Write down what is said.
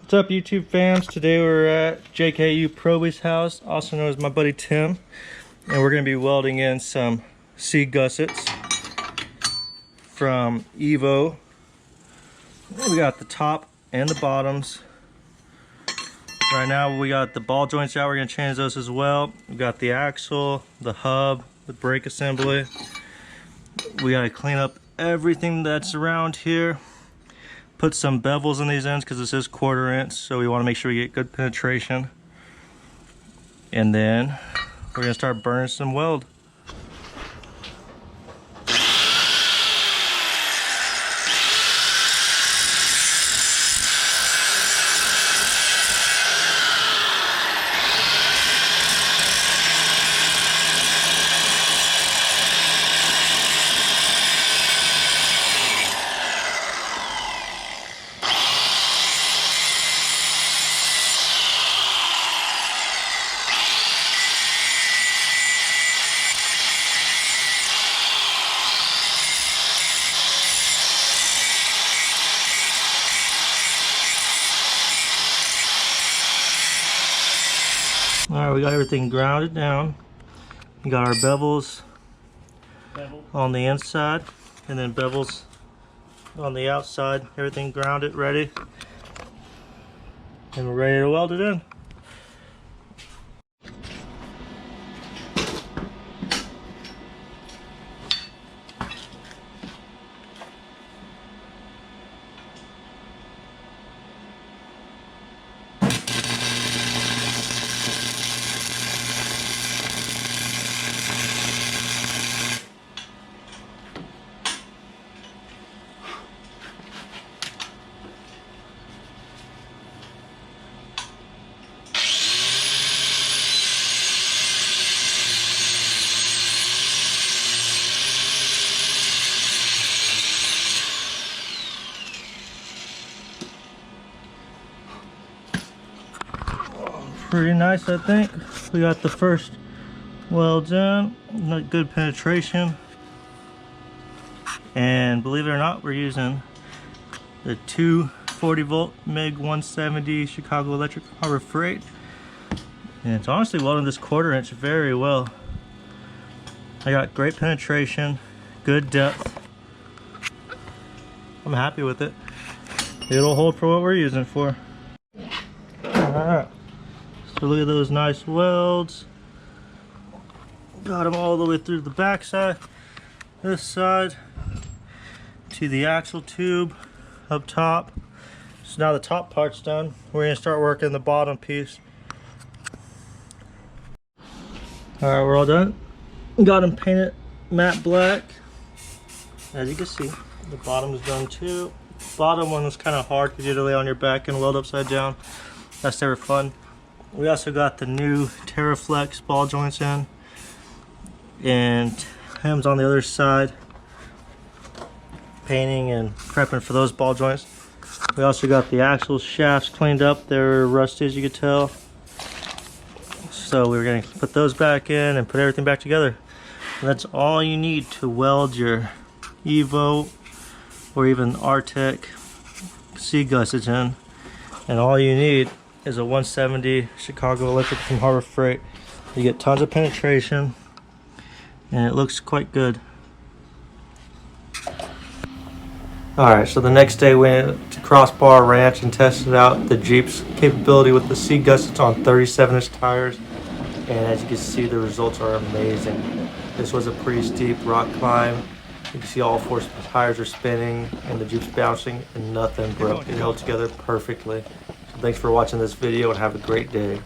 What's up, YouTube fans? Today we're at JKU Proby's house, also known as my buddy Tim, and we're going to be welding in some C-Gussets from EVO. We got the top and the bottoms. Right now we got the ball joints out. We're going to change those as well. We got the axle, the hub, the brake assembly. We got to clean up everything that's around here. Put some bevels in these ends because this is 1/4 inch, so we want to make sure we get good penetration. And then we're going to start burning some weld. Alright, we got everything grounded down. We got our bevels on the inside and then bevels on the outside. Everything grounded, ready. And we're ready to weld it in. Pretty nice, I think. We got the first welds in, not good penetration, and believe it or not, we're using the 240 volt MiG 170 Chicago Electric Harbor Freight, and it's honestly welding this 1/4 inch very well. I got great penetration, good depth. I'm happy with it. It'll hold for what we're using it for. Alright. So look at those nice welds. Got them all the way through the back side, this side, to the axle tube up top. So now the top part's done. We're going to start working the bottom piece. Alright, we're all done. Got them painted matte black. As you can see, the bottom is done too. Bottom one was kind of hard because you had to lay on your back and weld upside down. That's never fun. We also got the new TerraFlex ball joints in, and Ham's on the other side painting and prepping for those ball joints. We also got the axle shafts cleaned up. They're rusty, as you could tell, so we're going to put those back in and put everything back together. And that's all you need to weld your EVO or even Arctic C-Gussets in, and all you need is a 170 Chicago Electric from Harbor Freight. You get tons of penetration and it looks quite good. Alright, so the next day we went to Crossbar Ranch and tested out the Jeep's capability with the C-Gussets on 37-inch tires, and as you can see, the results are amazing. This was a pretty steep rock climb. You can see all 4 tires are spinning and the Jeep's bouncing and nothing broke. It held together perfectly. Thanks for watching this video and have a great day.